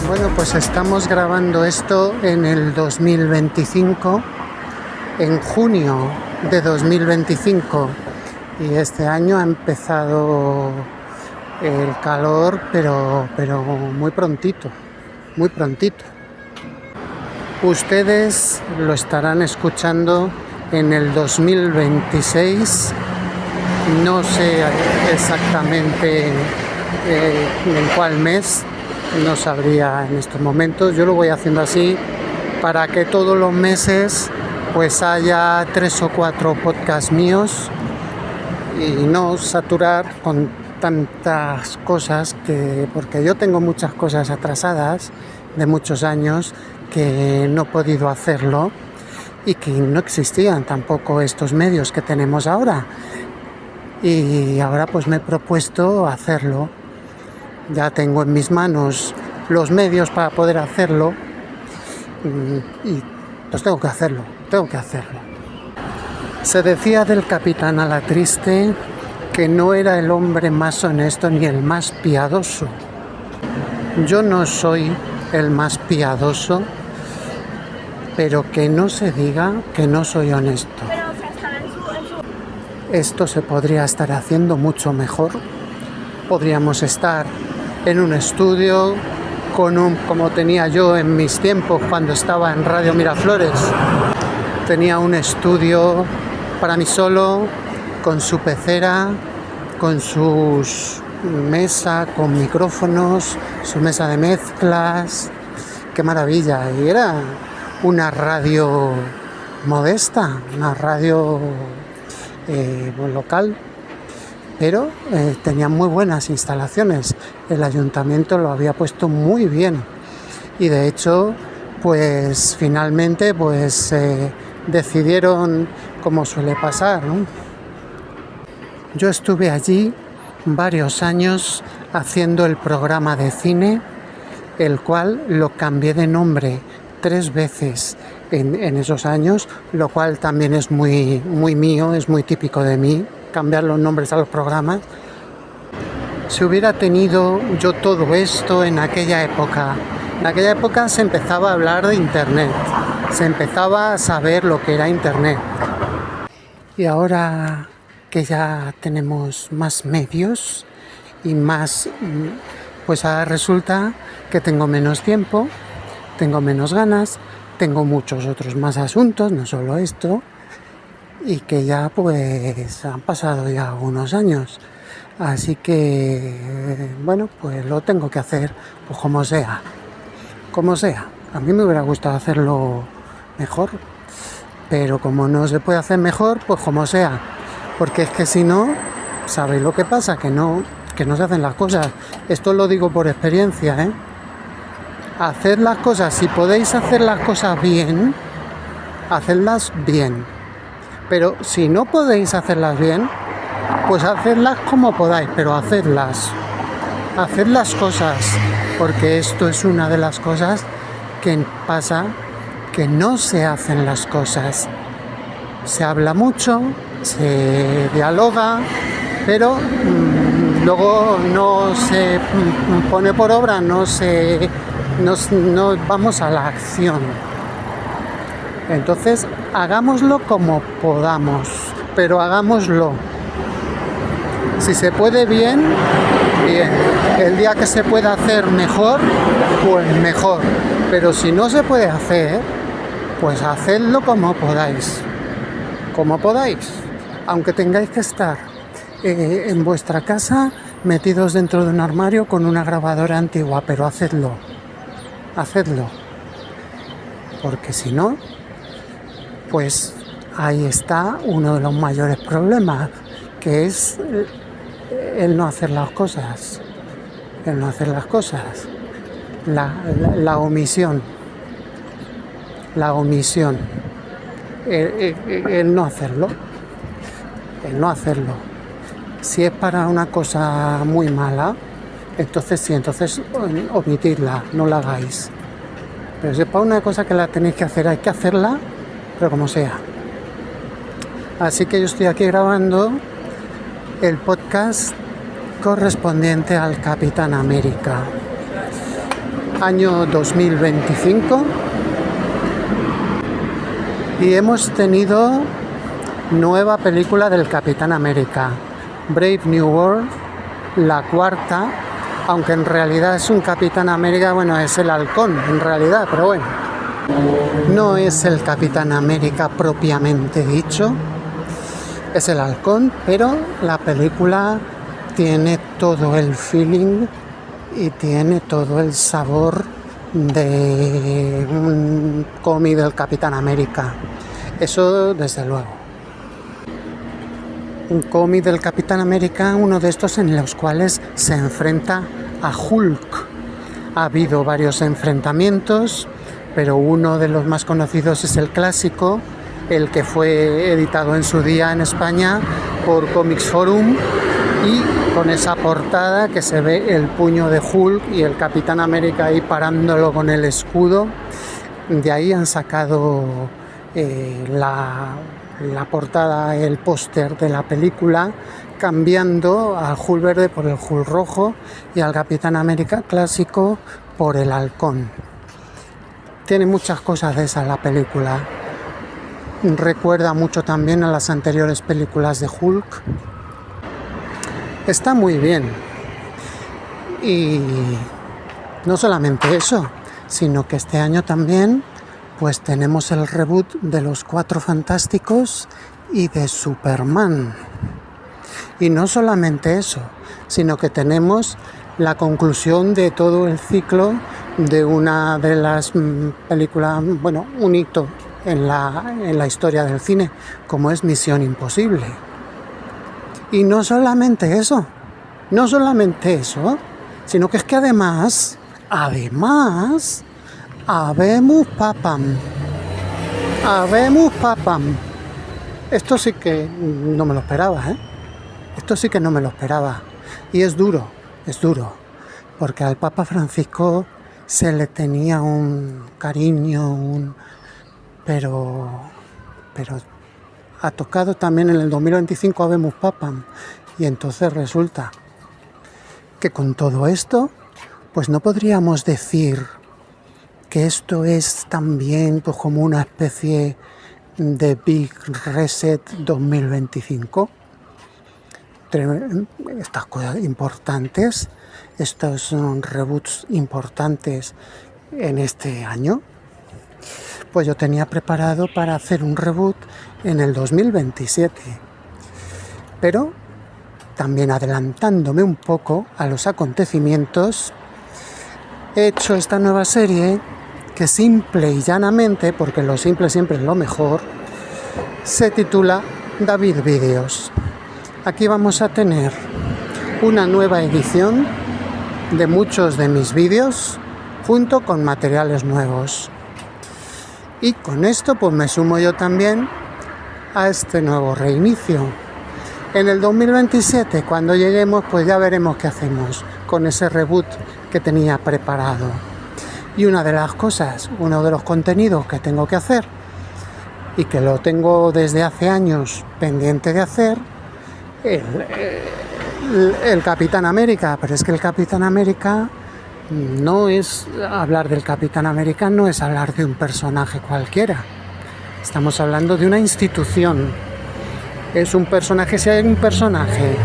Bueno, pues estamos grabando esto en el 2025, en junio de 2025, y este año ha empezado el calor, pero muy prontito, muy prontito. Ustedes lo estarán escuchando en el 2026, no sé exactamente en cuál mes. No sabría en estos momentos. Yo lo voy haciendo así para que todos los meses pues haya 3 o 4 podcasts míos y no saturar con tantas cosas, porque yo tengo muchas cosas atrasadas de muchos años que no he podido hacerlo y que no existían tampoco estos medios que tenemos ahora, y ahora pues me he propuesto hacerlo. Ya tengo en mis manos los medios para poder hacerlo y pues tengo que hacerlo. Se decía del capitán Alatriste que no era el hombre más honesto ni el más piadoso. Yo no soy el más piadoso, pero que no se diga que no soy honesto. Esto se podría estar haciendo mucho mejor. Podríamos estar en un estudio como tenía yo en mis tiempos cuando estaba en Radio Miraflores. Tenía un estudio para mí solo, con su pecera, con sus mesa, con micrófonos, su mesa de mezclas. ¡Qué maravilla! Y era una radio modesta, una radio local, pero tenía muy buenas instalaciones. El ayuntamiento lo había puesto muy bien y de hecho pues finalmente pues decidieron, como suele pasar, ¿no? Yo estuve allí varios años haciendo el programa de cine, el cual lo cambié de nombre 3 veces en esos años, lo cual también es muy mío, es muy típico de mí, cambiar los nombres a los programas. Si hubiera tenido yo todo esto en aquella época se empezaba a hablar de internet, se empezaba a saber lo que era internet. Y ahora que ya tenemos más medios y más, pues ahora resulta que tengo menos tiempo, tengo menos ganas, tengo muchos otros más asuntos, no solo esto, y que ya pues han pasado ya unos años, así que bueno, pues lo tengo que hacer pues como sea. A mí me hubiera gustado hacerlo mejor, pero como no se puede hacer mejor, pues como sea, porque es que si no, ¿sabéis lo que pasa? Que no se hacen las cosas. Esto lo digo por experiencia, Haced las cosas, si podéis hacer las cosas bien, hacedlas bien. Pero si no podéis hacerlas bien, pues hacedlas como podáis, pero hacedlas. Haced las cosas, porque esto es una de las cosas que pasa, que no se hacen las cosas. Se habla mucho, se dialoga, pero luego no se pone por obra, no vamos a la acción. Entonces, hagámoslo como podamos, pero hagámoslo. Si se puede bien. El día que se pueda hacer mejor, pues mejor. Pero si no se puede hacer, pues hacedlo como podáis. como podáis, aunque tengáis que estar en vuestra casa metidos dentro de un armario con una grabadora antigua, pero hacedlo, porque si no, pues ahí está uno de los mayores problemas, que es el no hacer las cosas, la omisión, el no hacerlo. Si es para una cosa muy mala, entonces omitidla, no la hagáis. Pero si es para una cosa que la tenéis que hacer, hay que hacerla, pero como sea. Así que yo estoy aquí grabando el podcast correspondiente al Capitán América, año 2025, y hemos tenido nueva película del Capitán América, Brave New World, la cuarta, aunque en realidad es un Capitán América, bueno, es el halcón en realidad, pero bueno, no es el Capitán América propiamente dicho, es el halcón, pero la película tiene todo el feeling y tiene todo el sabor de un cómic del Capitán América, eso desde luego. Un cómic del Capitán América, uno de estos en los cuales se enfrenta a Hulk. Ha habido varios enfrentamientos, pero uno de los más conocidos es el clásico, el que fue editado en su día en España por Comics Forum, y con esa portada que se ve el puño de Hulk y el Capitán América ahí parándolo con el escudo. De ahí han sacado la portada, el póster de la película, cambiando al Hulk verde por el Hulk rojo y al Capitán América clásico por el halcón. Tiene muchas cosas de esa la película. Recuerda mucho también a las anteriores películas de Hulk. Está muy bien. Y no solamente eso, sino que este año también pues tenemos el reboot de Los Cuatro Fantásticos y de Superman. Y no solamente eso, sino que tenemos la conclusión de todo el ciclo de una de las películas, bueno, un hito en la historia del cine, como es Misión Imposible. Y no solamente eso, sino que es que además, habemos papam. Esto sí que no me lo esperaba, Y es duro, porque al Papa Francisco se le tenía un cariño, pero ha tocado también en el 2025 habemos papam. Y entonces resulta que con todo esto, pues no podríamos decir que esto es también pues como una especie de Big Reset 2025. Estas cosas importantes, estos son reboots importantes en este año, pues yo tenía preparado para hacer un reboot en el 2027, pero también adelantándome un poco a los acontecimientos, he hecho esta nueva serie que simple y llanamente, porque lo simple siempre es lo mejor, se titula David Vídeos. Aquí vamos a tener una nueva edición de muchos de mis vídeos junto con materiales nuevos. Y con esto pues me sumo yo también a este nuevo reinicio. En el 2027, cuando lleguemos, pues ya veremos qué hacemos con ese reboot que tenía preparado. Y una de las cosas, uno de los contenidos que tengo que hacer y que lo tengo desde hace años pendiente de hacer, el Capitán América. Pero es que el Capitán América no es hablar del Capitán América, no es hablar de un personaje cualquiera. Estamos hablando de una institución. Es un personaje, si hay un personaje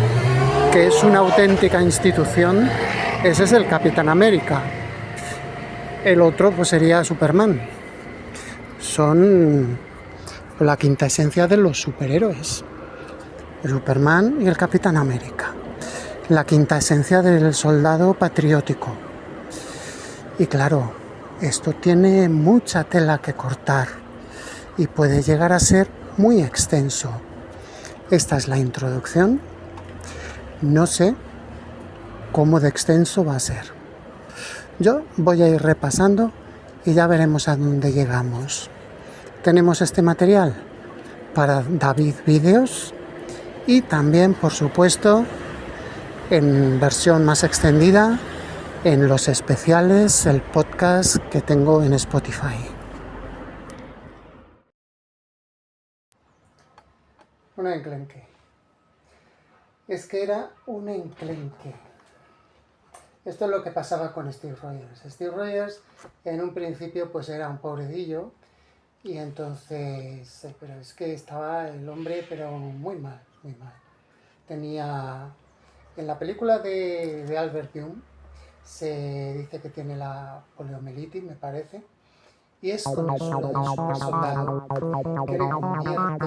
que es una auténtica institución, ese es el Capitán América. El otro pues sería Superman. Son o la quinta esencia de los superhéroes, el Superman y el Capitán América, la quinta esencia del soldado patriótico. Y claro, esto tiene mucha tela que cortar y puede llegar a ser muy extenso. Esta es la introducción. No sé cómo de extenso va a ser. Yo voy a ir repasando y ya veremos a dónde llegamos. Tenemos este material para David Vídeos y también, por supuesto, en versión más extendida, en los especiales, el podcast que tengo en Spotify. Un enclenque. Es que era un enclenque. Esto es lo que pasaba con Steve Rogers. Steve Rogers en un principio pues era un pobrecillo y entonces, pero es que estaba el hombre pero muy mal, muy mal. Tenía, en la película de Albert Pyun se dice que tiene la poliomielitis, me parece, y es con el suelo de super soldado que le convierte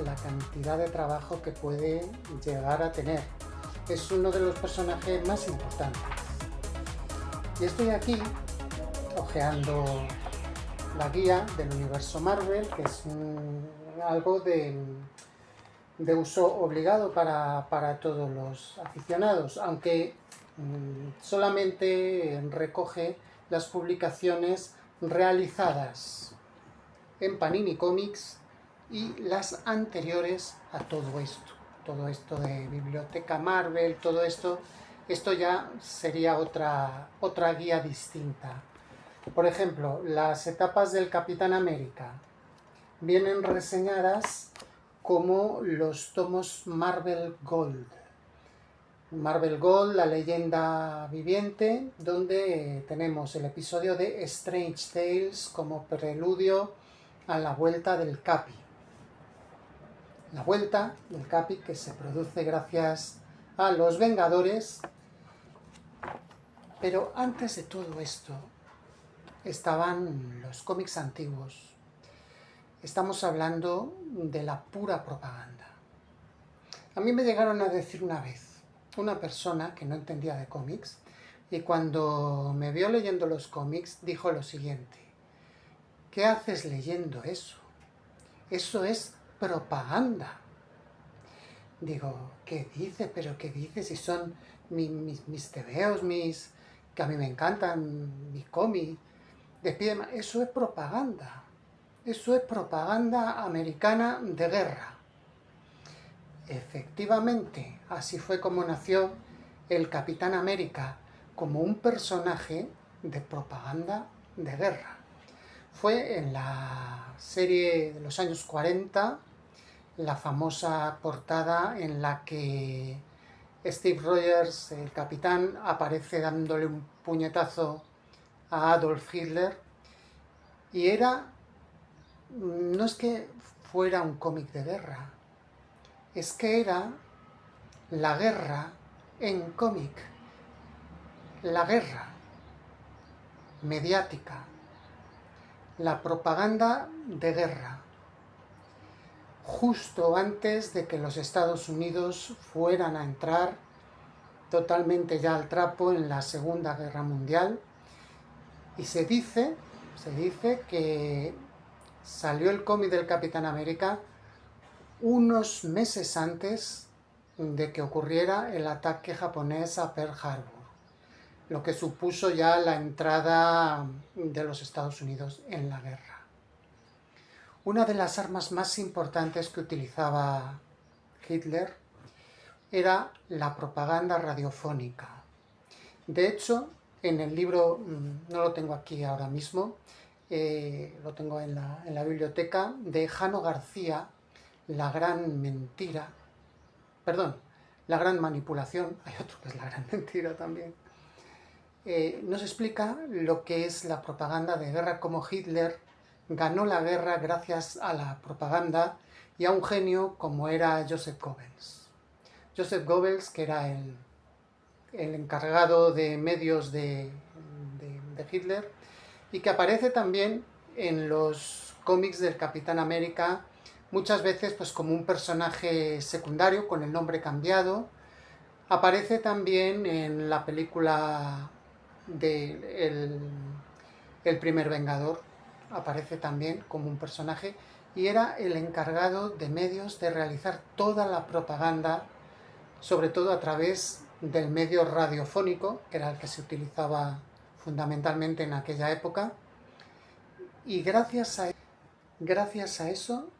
la cantidad de trabajo que puede llegar a tener. Es uno de los personajes más importantes. Y estoy aquí hojeando la guía del universo Marvel, que es algo de uso obligado para todos los aficionados, aunque solamente recoge las publicaciones realizadas en Panini Comics y las anteriores a todo esto de Biblioteca Marvel, todo esto ya sería otra guía distinta. Por ejemplo, las etapas del Capitán América vienen reseñadas como los tomos Marvel Gold. Marvel Gold, la leyenda viviente, donde tenemos el episodio de Strange Tales como preludio a la vuelta del Capi. La vuelta del Capi que se produce gracias a los Vengadores. Pero antes de todo esto estaban los cómics antiguos. Estamos hablando de la pura propaganda. A mí me llegaron a decir una vez una persona que no entendía de cómics y cuando me vio leyendo los cómics dijo lo siguiente: ¿qué haces leyendo eso? Eso es propaganda. Digo, ¿qué dice? ¿Pero qué dice? Si son mis tebeos, que a mí me encantan, mis cómics. Eso es propaganda. Eso es propaganda americana de guerra. Efectivamente, así fue como nació el Capitán América, como un personaje de propaganda de guerra. Fue en la serie de los años 40, la famosa portada en la que Steve Rogers, el capitán, aparece dándole un puñetazo a Adolf Hitler. Y no es que fuera un cómic de guerra, es que era la guerra en cómic, la guerra mediática, la propaganda de guerra, justo antes de que los Estados Unidos fueran a entrar totalmente ya al trapo en la Segunda Guerra Mundial. Y se dice que salió el cómic del Capitán América unos meses antes de que ocurriera el ataque japonés a Pearl Harbor, lo que supuso ya la entrada de los Estados Unidos en la guerra. Una de las armas más importantes que utilizaba Hitler era la propaganda radiofónica. De hecho, en el libro, no lo tengo aquí ahora mismo, lo tengo en la biblioteca, de Jano García, La gran mentira, La gran manipulación, hay otro que es La gran mentira también, nos explica lo que es la propaganda de guerra, cómo Hitler ganó la guerra gracias a la propaganda y a un genio como era Joseph Goebbels. Joseph Goebbels, que era el encargado de medios de Hitler, y que aparece también en los cómics del Capitán América, muchas veces pues como un personaje secundario con el nombre cambiado. Aparece también en la película de el primer Vengador, aparece también como un personaje, y era el encargado de medios de realizar toda la propaganda, sobre todo a través del medio radiofónico, que era el que se utilizaba fundamentalmente en aquella época, y gracias a eso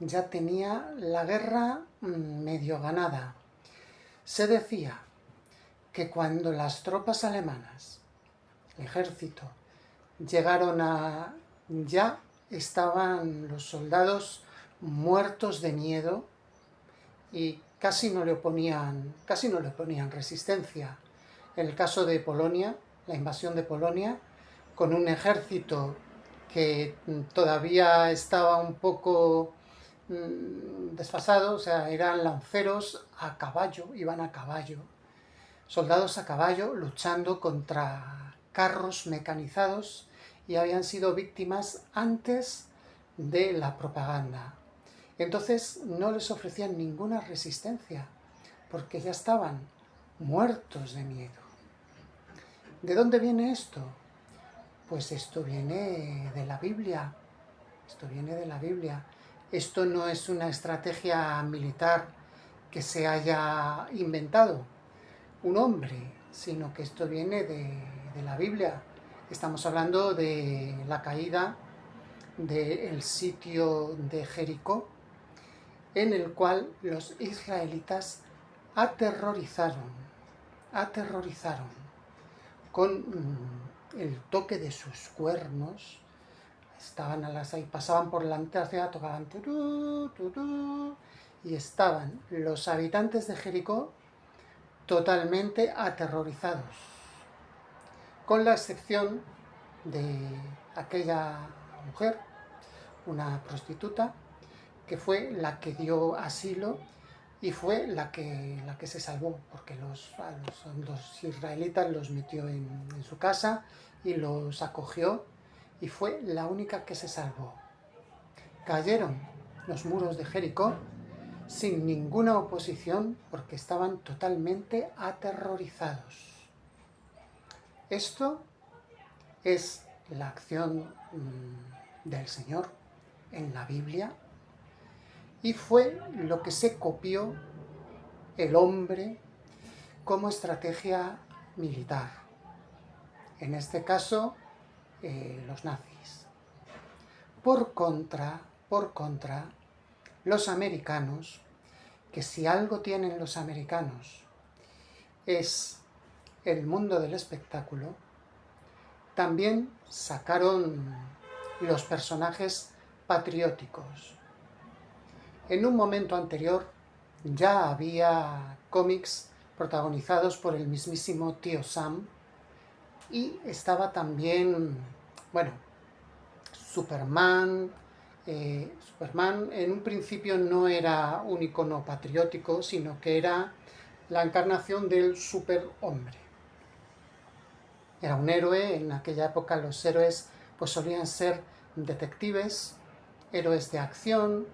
ya tenía la guerra medio ganada. Se decía que cuando las tropas alemanas, el ejército, llegaron a... ya estaban los soldados muertos de miedo y casi no le oponían resistencia. En el caso de Polonia, la invasión de Polonia, con un ejército que todavía estaba un poco desfasado, o sea, eran lanceros a caballo, iban a caballo, soldados a caballo luchando contra carros mecanizados y habían sido víctimas antes de la propaganda. Entonces no les ofrecían ninguna resistencia porque ya estaban muertos de miedo. ¿De dónde viene esto? Pues esto viene de la Biblia. Esto viene de la Biblia. Esto no es una estrategia militar que se haya inventado un hombre, sino que esto viene de la Biblia. Estamos hablando de la caída del sitio de Jericó, en el cual los israelitas aterrorizaron con el toque de sus cuernos. Estaban ahí, pasaban por la entrada, tocaban tutú, tutú, y estaban los habitantes de Jericó totalmente aterrorizados, con la excepción de aquella mujer, una prostituta, que fue la que dio asilo y fue la que se salvó, porque los israelitas los metió en su casa y los acogió, y fue la única que se salvó. Cayeron los muros de Jericó sin ninguna oposición porque estaban totalmente aterrorizados. Esto es la acción del Señor en la Biblia y fue lo que se copió el hombre como estrategia militar. En este caso, los nazis. Por contra, los americanos, que si algo tienen los americanos es el mundo del espectáculo, también sacaron los personajes patrióticos. En un momento anterior ya había cómics protagonizados por el mismísimo Tío Sam y estaba también, bueno, Superman. Superman en un principio no era un icono patriótico, sino que era la encarnación del superhombre. Era un héroe. En aquella época los héroes pues solían ser detectives, héroes de acción,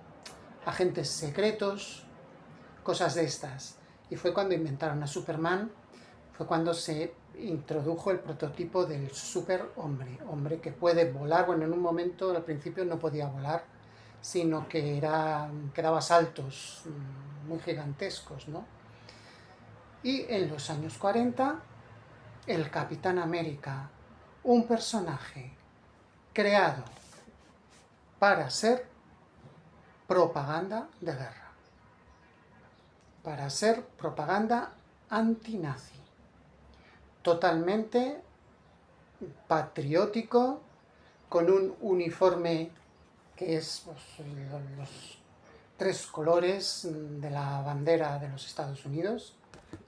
agentes secretos, cosas de estas. Y fue cuando inventaron a Superman, fue cuando se introdujo el prototipo del superhombre, hombre que puede volar. Bueno, en un momento al principio no podía volar, sino que daba saltos muy gigantescos, ¿no? Y en los años 40, el Capitán América, un personaje creado para ser propaganda de guerra, para ser propaganda antinazi, totalmente patriótico, con un uniforme que es pues, los 3 colores de la bandera de los Estados Unidos,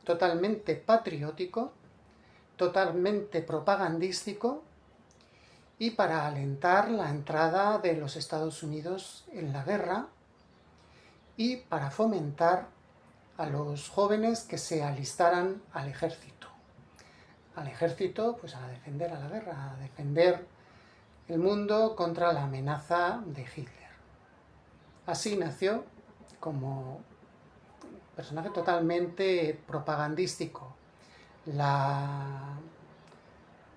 totalmente patriótico, totalmente propagandístico, y para alentar la entrada de los Estados Unidos en la guerra y para fomentar a los jóvenes que se alistaran al ejército. Al ejército, pues a defender a la guerra, a defender el mundo contra la amenaza de Hitler. Así nació como personaje totalmente propagandístico.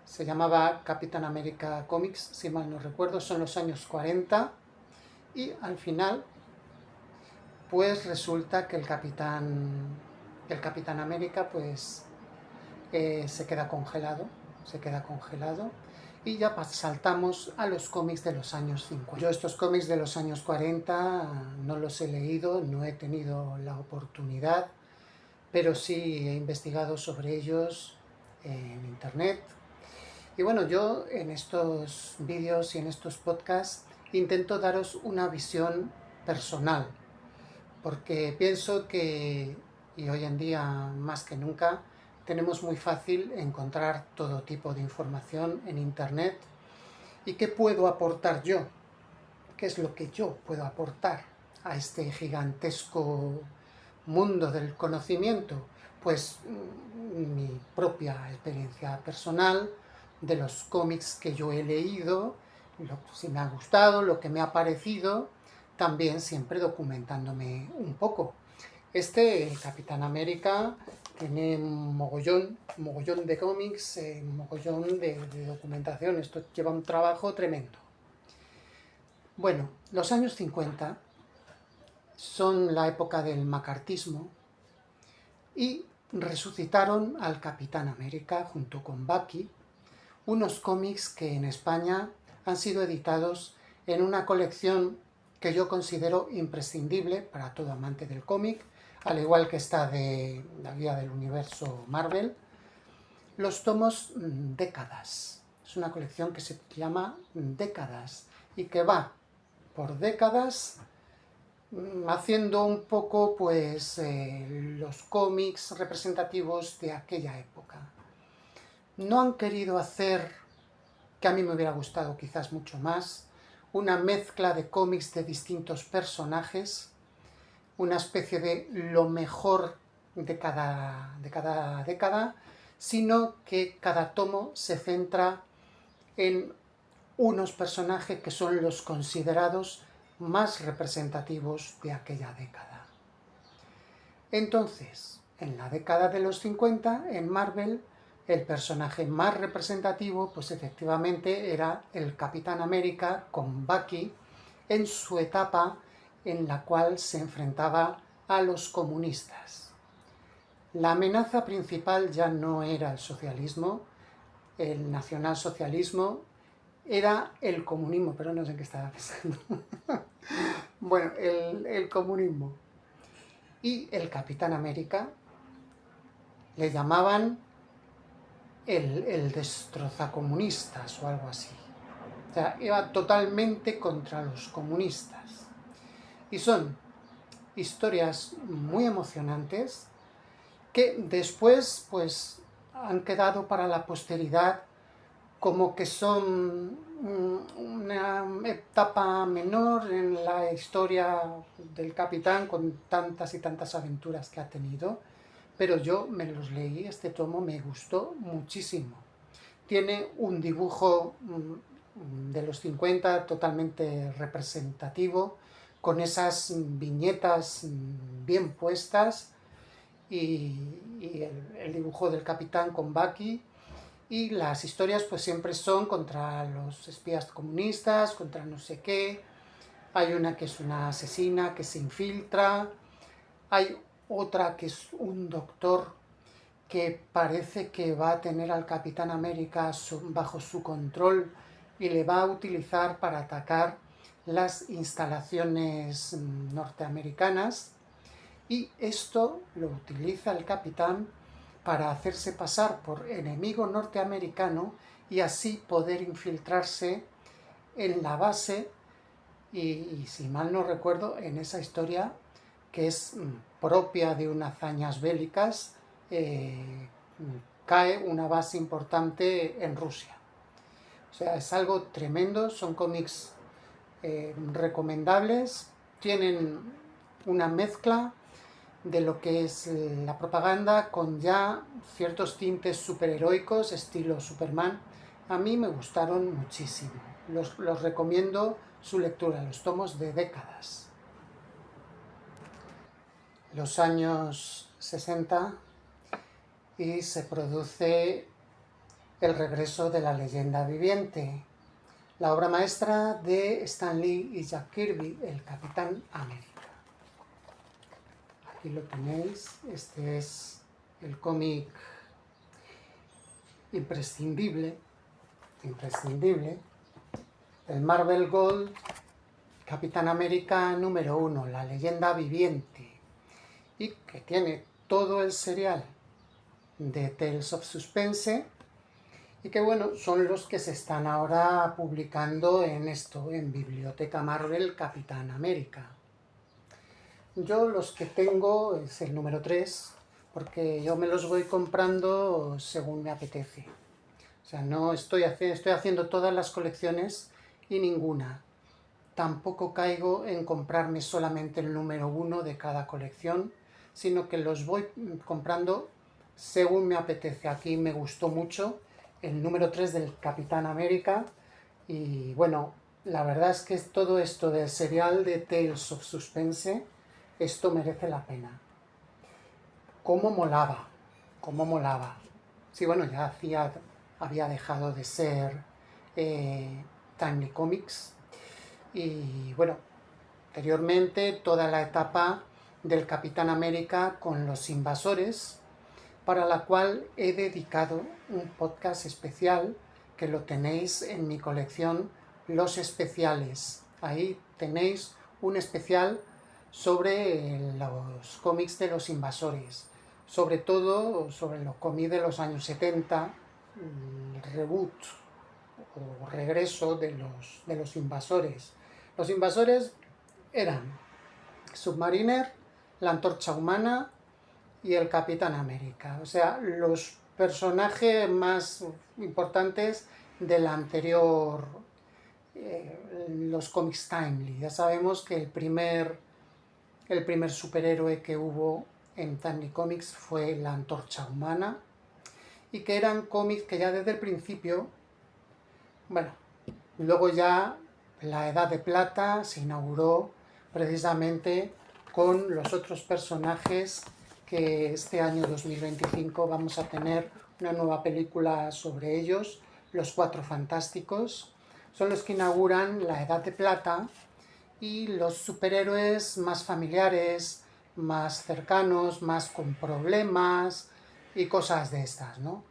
Se llamaba Capitán América Comics, si mal no recuerdo, son los años 40, y al final pues resulta que el Capitán América pues se queda congelado y ya saltamos a los cómics de los años 50. Yo estos cómics de los años 40 no los he leído, no he tenido la oportunidad, pero sí he investigado sobre ellos en internet. Y bueno, yo en estos vídeos y en estos podcasts intento daros una visión personal, porque pienso que, y hoy en día más que nunca, tenemos muy fácil encontrar todo tipo de información en internet. ¿Y qué puedo aportar yo? ¿Qué es lo que yo puedo aportar a este gigantesco mundo del conocimiento? Pues mi propia experiencia personal, de los cómics que yo he leído, si me ha gustado, lo que me ha parecido, también siempre documentándome un poco. El Capitán América, tiene un mogollón de cómics, un mogollón de documentación. Esto lleva un trabajo tremendo. Bueno, los años 50 son la época del macartismo y resucitaron al Capitán América junto con Bucky, unos cómics que en España han sido editados en una colección que yo considero imprescindible para todo amante del cómic, al igual que esta de la guía del universo Marvel, los tomos Décadas. Es una colección que se llama Décadas y que va por décadas haciendo un poco pues los cómics representativos de aquella época. No han querido hacer, que a mí me hubiera gustado quizás mucho más, una mezcla de cómics de distintos personajes, una especie de lo mejor de cada década, sino que cada tomo se centra en unos personajes que son los considerados más representativos de aquella década. Entonces, en la década de los 50, en Marvel, el personaje más representativo, pues efectivamente era el Capitán América con Bucky en su etapa en la cual se enfrentaba a los comunistas. La amenaza principal ya no era el socialismo, el nacionalsocialismo, era el comunismo, pero no sé en qué estaba pensando. Bueno, el comunismo. Y el Capitán América le llamaban el destrozacomunistas o algo así. O sea, iba totalmente contra los comunistas. Y son historias muy emocionantes que después pues han quedado para la posteridad como que son una etapa menor en la historia del Capitán con tantas y tantas aventuras que ha tenido, pero yo me los leí, este tomo me gustó muchísimo. Tiene un dibujo de los 50 totalmente representativo, con esas viñetas bien puestas y el dibujo del Capitán con Bucky. Y las historias pues siempre son contra los espías comunistas, contra no sé qué. Hay una que es una asesina que se infiltra. Hay otra que es un doctor que parece que va a tener al Capitán América bajo su control y le va a utilizar para atacar las instalaciones norteamericanas. Y esto lo utiliza el Capitán para hacerse pasar por enemigo norteamericano y así poder infiltrarse en la base y si mal no recuerdo, en esa historia que es propia de unas hazañas bélicas, cae una base importante en Rusia. O sea, es algo tremendo, son cómics recomendables, tienen una mezcla de lo que es la propaganda con ya ciertos tintes superheroicos estilo Superman. A mí me gustaron muchísimo, los recomiendo su lectura, los tomos de décadas. Los años 60 y se produce el regreso de la leyenda viviente, la obra maestra de Stan Lee y Jack Kirby, el Capitán América. Aquí lo tenéis, este es el cómic imprescindible, el Marvel Gold Capitán América número 1, la leyenda viviente, y que tiene todo el serial de Tales of Suspense, y que bueno, son los que se están ahora publicando en Biblioteca Marvel Capitán América. Yo los que tengo es el número 3, porque yo me los voy comprando según me apetece. O sea, no estoy haciendo todas las colecciones y ninguna. Tampoco caigo en comprarme solamente el número 1 de cada colección, sino que los voy comprando según me apetece. Aquí me gustó mucho el número 3 del Capitán América, y bueno, la verdad es que todo esto del serial de Tales of Suspense, esto merece la pena. ¿Cómo molaba? ¿Cómo molaba? Sí, bueno, ya había dejado de ser Timely Comics, y bueno, anteriormente toda la etapa del Capitán América con los invasores, para la cual he dedicado un podcast especial que lo tenéis en mi colección Los Especiales. Ahí tenéis un especial sobre los cómics de los invasores, sobre todo sobre los cómics de los años 70, el reboot o regreso de los invasores. Los invasores eran Submariner, la Antorcha Humana y el Capitán América, o sea, los personajes más importantes del anterior, los cómics Timely. Ya sabemos que el primer superhéroe que hubo en Timely Comics fue la Antorcha Humana, y que eran cómics que ya desde el principio, bueno, luego ya la Edad de Plata se inauguró precisamente con los otros personajes que este año 2025 vamos a tener una nueva película sobre ellos, Los Cuatro Fantásticos. Son los que inauguran la Edad de Plata y los superhéroes más familiares, más cercanos, más con problemas y cosas de estas, ¿no?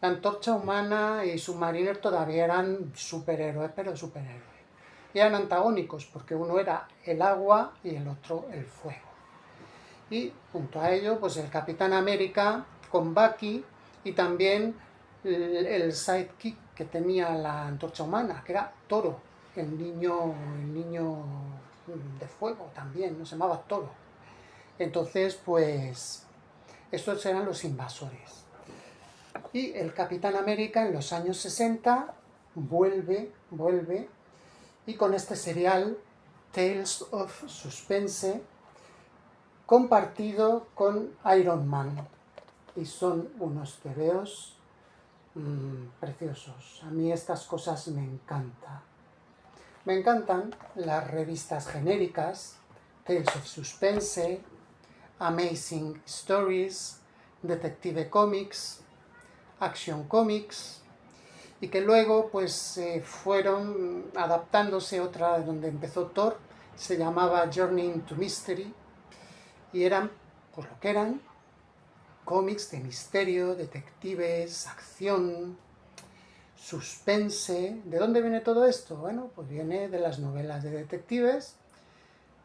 La Antorcha Humana y Submariner todavía eran superhéroes, pero superhéroes. Y eran antagónicos, porque uno era el agua y el otro el fuego. Y junto a ello, pues el Capitán América con Bucky, y también el sidekick que tenía la Antorcha Humana, que era Toro, el niño de fuego también, ¿no? Se llamaba Toro. Entonces, pues, estos eran los invasores. Y el Capitán América en los años 60 vuelve, y con este serial, Tales of Suspense, compartido con Iron Man. Y son unos tebeos preciosos. A mí estas cosas me encantan. Me encantan las revistas genéricas, Tales of Suspense, Amazing Stories, Detective Comics, Action Comics, y que luego pues fueron adaptándose. Otra donde empezó Thor se llamaba Journey into Mystery, y eran, pues lo que eran, cómics de misterio, detectives, acción, suspense. ¿De dónde viene todo esto? Bueno, pues viene de las novelas de detectives,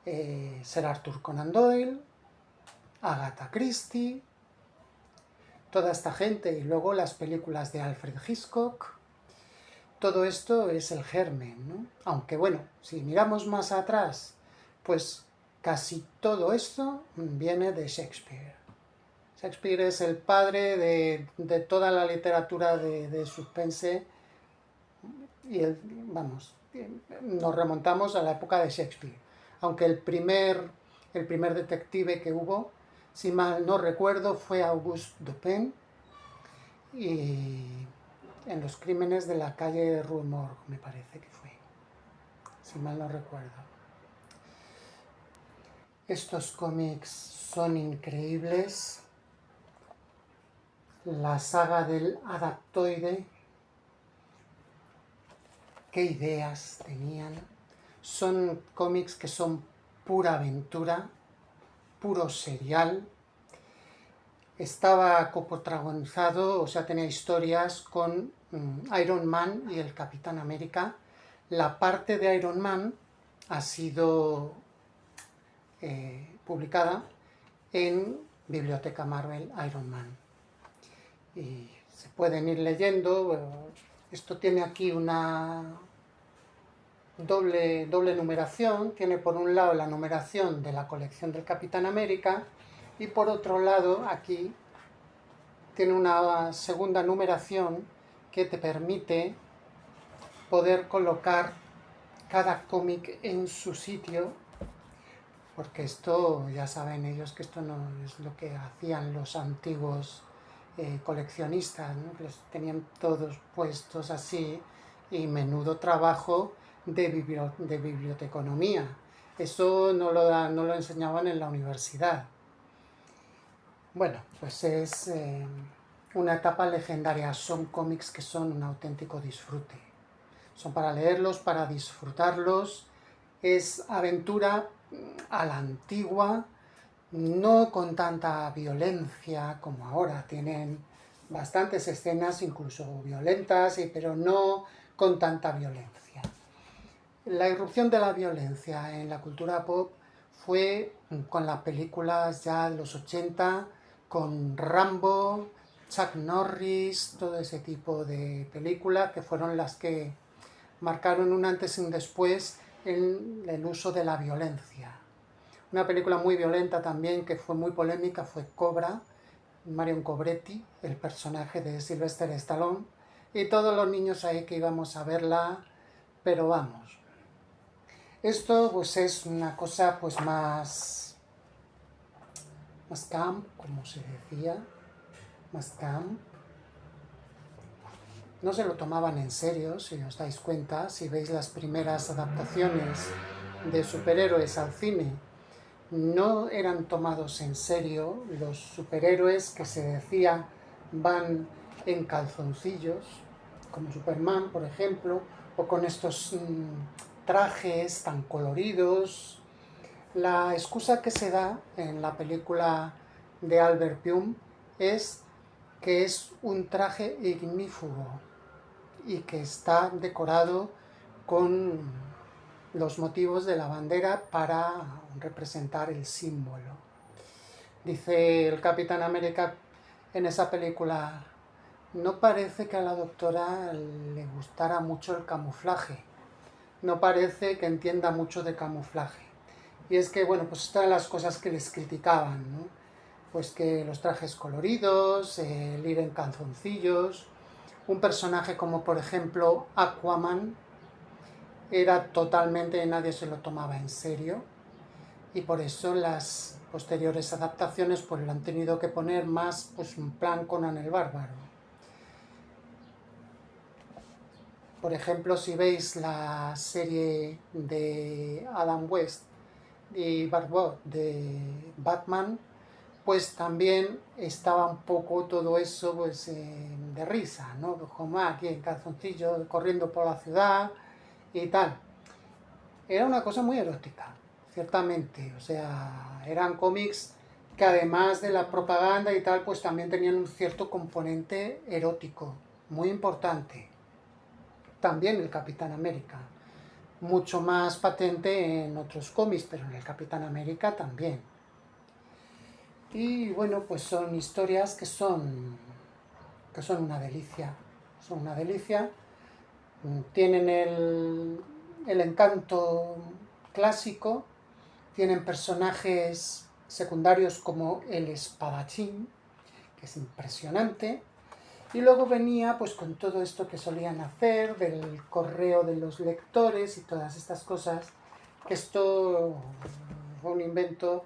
Sir Arthur Conan Doyle, Agatha Christie, toda esta gente, y luego las películas de Alfred Hitchcock. Todo esto es el germen, ¿no? Aunque bueno, si miramos más atrás, pues casi todo esto viene de Shakespeare. Shakespeare es el padre de toda la literatura de suspense vamos, nos remontamos a la época de Shakespeare. Aunque el primer detective que hubo, si mal no recuerdo, fue Auguste Dupin, y en los crímenes de la calle Rue Morgue, me parece que fue, si mal no recuerdo. Estos cómics son increíbles. La saga del Adaptoide, qué ideas tenían. Son cómics que son pura aventura, puro serial. Estaba coprotagonizado, o sea, tenía historias con Iron Man y el Capitán América. La parte de Iron Man ha sido publicada en Biblioteca Marvel Iron Man. Y se pueden ir leyendo. Esto tiene aquí una doble numeración. Tiene por un lado la numeración de la colección del Capitán América y por otro lado aquí tiene una segunda numeración que te permite poder colocar cada cómic en su sitio, porque esto ya saben ellos que esto no es lo que hacían los antiguos coleccionistas, ¿no? Los tenían todos puestos así, y menudo trabajo de biblioteconomía. Eso no lo enseñaban en la universidad. Bueno, pues es una etapa legendaria. Son cómics que son un auténtico disfrute. Son para leerlos, para disfrutarlos. Es aventura a la antigua, no con tanta violencia como ahora. Tienen bastantes escenas, incluso violentas, pero no con tanta violencia. La irrupción de la violencia en la cultura pop fue con las películas ya de los 80, con Rambo, Chuck Norris, todo ese tipo de películas que fueron las que marcaron un antes y un después en el uso de la violencia. Una película muy violenta también, que fue muy polémica, fue Cobra, Marion Cobretti, el personaje de Sylvester Stallone, y todos los niños ahí que íbamos a verla, pero vamos. Esto pues es una cosa pues más camp, como se decía, más camp. No se lo tomaban en serio, si os dais cuenta, si veis las primeras adaptaciones de superhéroes al cine, no eran tomados en serio. Los superhéroes que se decía van en calzoncillos, como Superman, por ejemplo, o con estos trajes tan coloridos. La excusa que se da en la película de Albert Pyun es que es un traje ignífugo y que está decorado con los motivos de la bandera para representar el símbolo. Dice el Capitán América en esa película: no parece que a la doctora le gustara mucho el camuflaje, no parece que entienda mucho de camuflaje. Y es que, bueno, pues estas eran las cosas que les criticaban, ¿no? Pues que los trajes coloridos, el ir en calzoncillos. Un personaje como, por ejemplo, Aquaman, era totalmente, nadie se lo tomaba en serio, y por eso las posteriores adaptaciones pues lo han tenido que poner más pues un plan Conan el Bárbaro. Por ejemplo, si veis la serie de Adam West y Barbot de Batman, pues también estaba un poco todo eso pues de risa, ¿no? Como aquí en calzoncillo corriendo por la ciudad y tal. Era una cosa muy erótica, ciertamente. O sea, eran cómics que además de la propaganda y tal, pues también tenían un cierto componente erótico, muy importante. También el Capitán América, mucho más patente en otros cómics, pero en el Capitán América también. Y bueno, pues son historias que son una delicia, son una delicia. Tienen el encanto clásico, tienen personajes secundarios como el espadachín, que es impresionante, Y luego venía pues con todo esto que solían hacer, del correo de los lectores y todas estas cosas, que esto fue un invento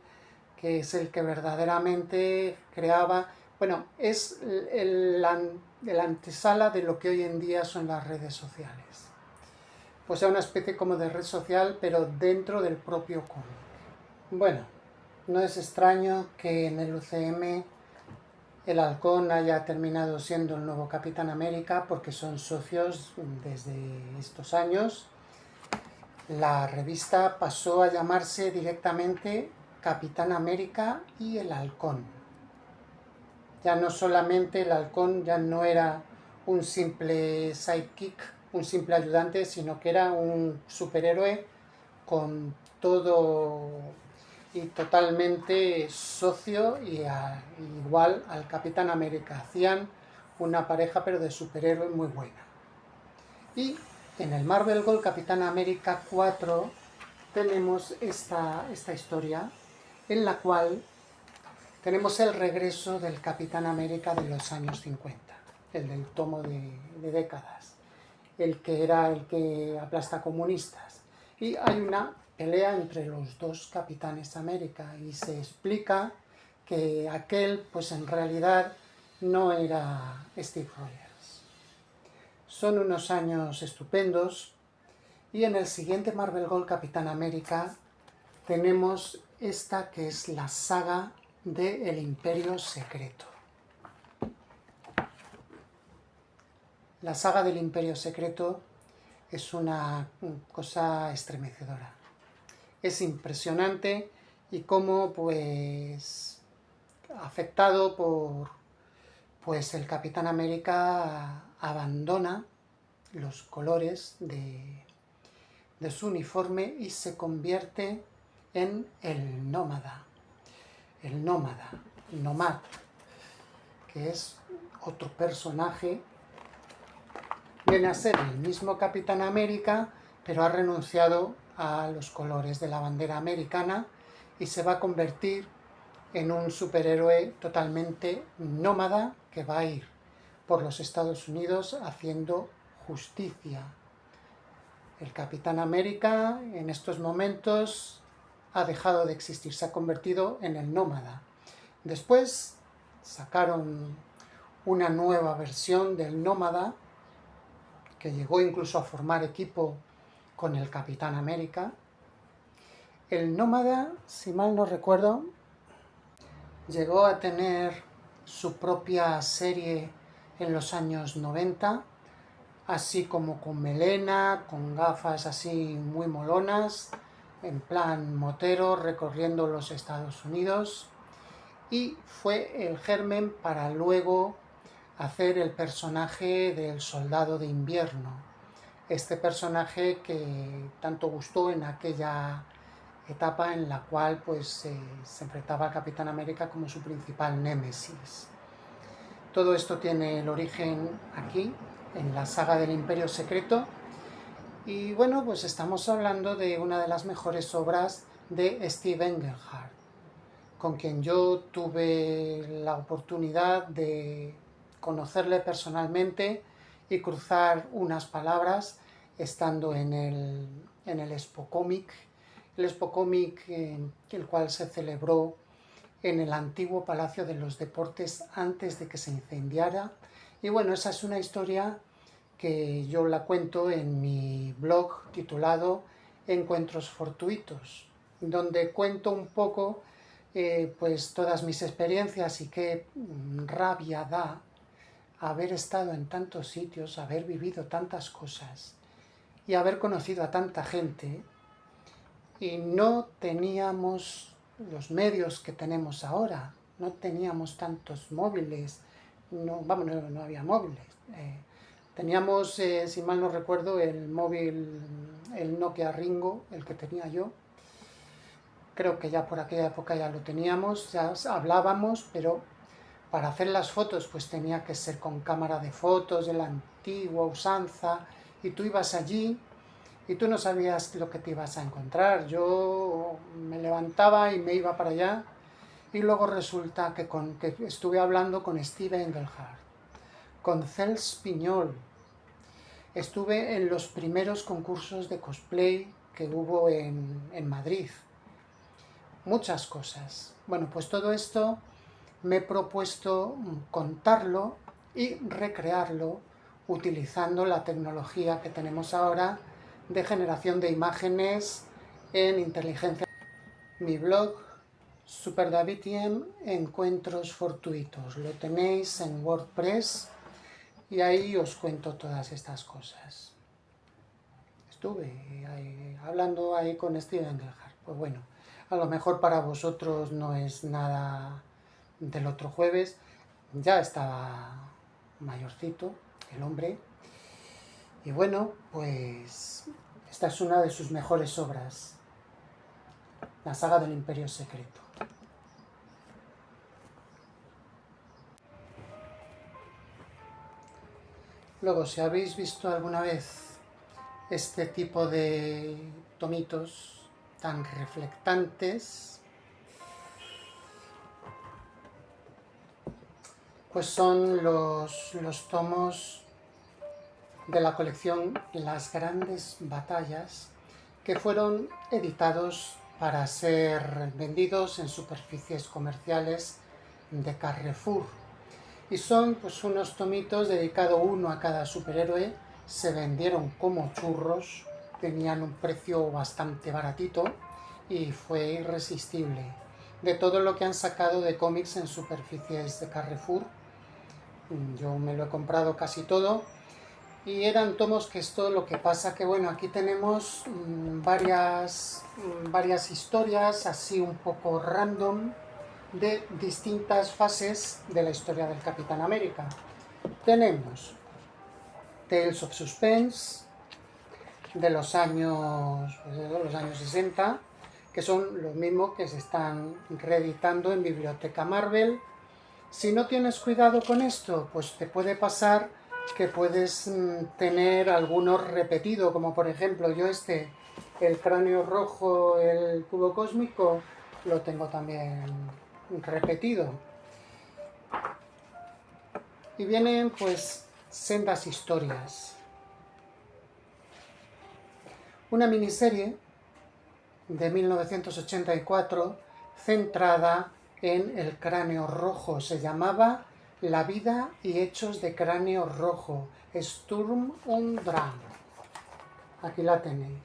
que es el que verdaderamente creaba, bueno, es el antesala de lo que hoy en día son las redes sociales. Pues es una especie como de red social, pero dentro del propio cómic. Bueno, no es extraño que en el UCM el Halcón haya terminado siendo el nuevo Capitán América, porque son socios desde estos años. La revista pasó a llamarse directamente Capitán América y el Halcón. Ya no solamente el Halcón ya no era un simple sidekick, un simple ayudante, sino que era un superhéroe con todo y totalmente socio y igual al Capitán América. Hacían una pareja pero de superhéroe muy buena. Y en el Marvel Gold Capitán América 4 tenemos esta historia en la cual tenemos el regreso del Capitán América de los años 50, el del tomo de décadas, el que era el que aplasta comunistas. Y hay una pelea entre los dos Capitanes América y se explica que aquel pues en realidad no era Steve Rogers. Son unos años estupendos y en el siguiente Marvel Gold Capitán América tenemos esta que es la saga de El Imperio Secreto. La saga del Imperio Secreto es una cosa estremecedora. Es impresionante y cómo pues afectado por pues el Capitán América abandona los colores de su uniforme y se convierte en el nómada. El nómada, Nomad, que es otro personaje, viene a ser el mismo Capitán América, pero ha renunciado a los colores de la bandera americana y se va a convertir en un superhéroe totalmente nómada que va a ir por los Estados Unidos haciendo justicia. El Capitán América en estos momentos ha dejado de existir, se ha convertido en el nómada. Después sacaron una nueva versión del nómada que llegó incluso a formar equipo con el Capitán América. El nómada, si mal no recuerdo, llegó a tener su propia serie en los años 90, así como con melena, con gafas así muy molonas, en plan motero, recorriendo los Estados Unidos, y fue el germen para luego hacer el personaje del Soldado de Invierno, este personaje que tanto gustó en aquella etapa en la cual pues se enfrentaba al Capitán América como su principal némesis. Todo esto tiene el origen aquí, en la saga del Imperio Secreto, y bueno, pues estamos hablando de una de las mejores obras de Steve Englehart, con quien yo tuve la oportunidad de conocerle personalmente y cruzar unas palabras estando en el Expo Comic, el Expo Comic el cual se celebró en el antiguo Palacio de los Deportes antes de que se incendiara. Y bueno, esa es una historia que yo la cuento en mi blog titulado Encuentros Fortuitos, donde cuento un poco pues todas mis experiencias y qué rabia da haber estado en tantos sitios, haber vivido tantas cosas y haber conocido a tanta gente y no teníamos los medios que tenemos ahora, no teníamos tantos móviles, no había móviles. Teníamos, si mal no recuerdo, el móvil, el Nokia Ringo, el que tenía yo. Creo que ya por aquella época ya lo teníamos, ya hablábamos, pero para hacer las fotos pues tenía que ser con cámara de fotos de la antigua usanza, y tú ibas allí y tú no sabías lo que te ibas a encontrar. Yo me levantaba y me iba para allá y luego resulta que estuve hablando con Steve Englehart, con Cels Piñol. Estuve en los primeros concursos de cosplay que hubo en Madrid. Muchas cosas. Bueno, pues todo esto me he propuesto contarlo y recrearlo utilizando la tecnología que tenemos ahora de generación de imágenes en inteligencia. Mi blog SuperDavidTM Encuentros Fortuitos, lo tenéis en WordPress y ahí os cuento todas estas cosas. Estuve hablando ahí con Steven Engelhardt. Pues bueno, a lo mejor para vosotros no es nada del otro jueves, ya estaba mayorcito el hombre, y bueno, pues esta es una de sus mejores obras, la saga del Imperio Secreto. Luego, si habéis visto alguna vez este tipo de tomitos tan reflectantes, pues son los tomos de la colección Las Grandes Batallas, que fueron editados para ser vendidos en superficies comerciales de Carrefour. Y son pues unos tomitos dedicados uno a cada superhéroe, se vendieron como churros, tenían un precio bastante baratito y fue irresistible. De todo lo que han sacado de cómics en superficies de Carrefour, yo me lo he comprado casi todo, y eran tomos que esto lo que pasa que bueno, aquí tenemos varias historias así un poco random de distintas fases de la historia del Capitán América. Tenemos Tales of Suspense de los años 60, que son los mismos que se están reeditando en Biblioteca Marvel. Si no tienes cuidado con esto, pues te puede pasar que puedes tener algunos repetidos, como por ejemplo yo el cráneo rojo, el cubo cósmico, lo tengo también repetido. Y vienen pues sendas historias. Una miniserie de 1984 centrada en el cráneo rojo, se llamaba La vida y hechos de Cráneo Rojo, Sturm und Drang. Aquí la tenéis.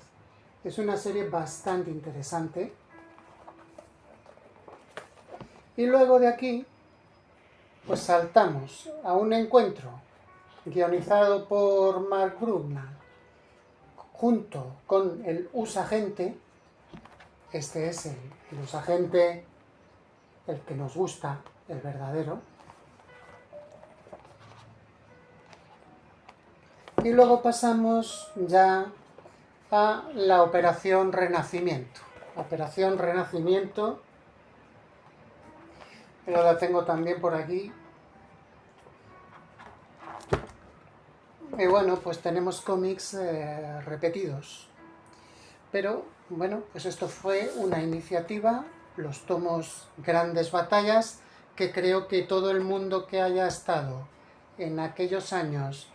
Es una serie bastante interesante. Y luego de aquí, pues saltamos a un encuentro guionizado por Mark Brugman junto con el Usagente. Este es el Usagente, el que nos gusta, el verdadero. Y luego pasamos ya a la Operación Renacimiento. Operación Renacimiento, pero la tengo también por aquí. Y bueno, pues tenemos cómics repetidos. Pero bueno, pues esto fue una iniciativa, los tomos Grandes Batallas, que creo que todo el mundo que haya estado en aquellos años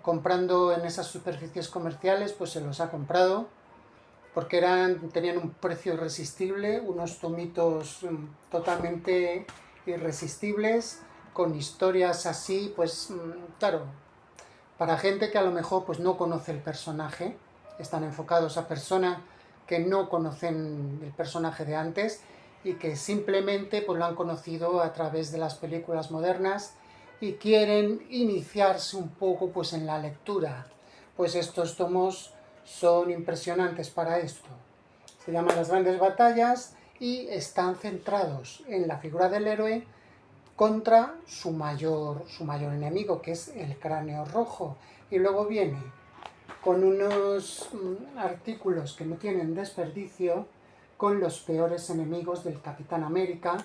comprando en esas superficies comerciales, pues se los ha comprado, porque tenían un precio irresistible, unos tomitos totalmente irresistibles, con historias así, pues claro, para gente que a lo mejor pues no conoce el personaje, están enfocados a personas que no conocen el personaje de antes y que simplemente pues lo han conocido a través de las películas modernas y quieren iniciarse un poco pues en la lectura. Pues estos tomos son impresionantes para esto. Se llaman Las Grandes Batallas y están centrados en la figura del héroe contra su mayor enemigo, que es el Cráneo Rojo. Y luego viene con unos artículos que no tienen desperdicio, con los peores enemigos del Capitán América.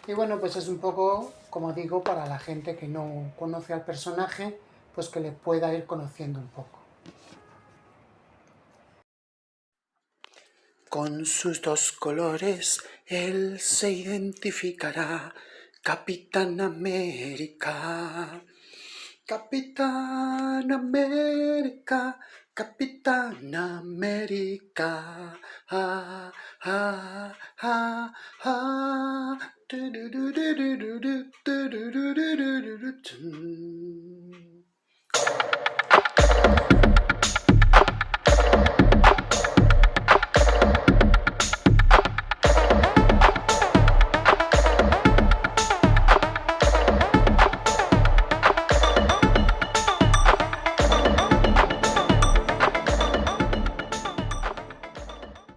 Y bueno, pues es un poco, como digo, para la gente que no conoce al personaje, pues que le pueda ir conociendo un poco. Con sus dos colores él se identificará, Capitán América. Capitán América, Capitán América, ah, ah, ah, ah, tu, tu, tu, tu, tu, tu, tu, tu,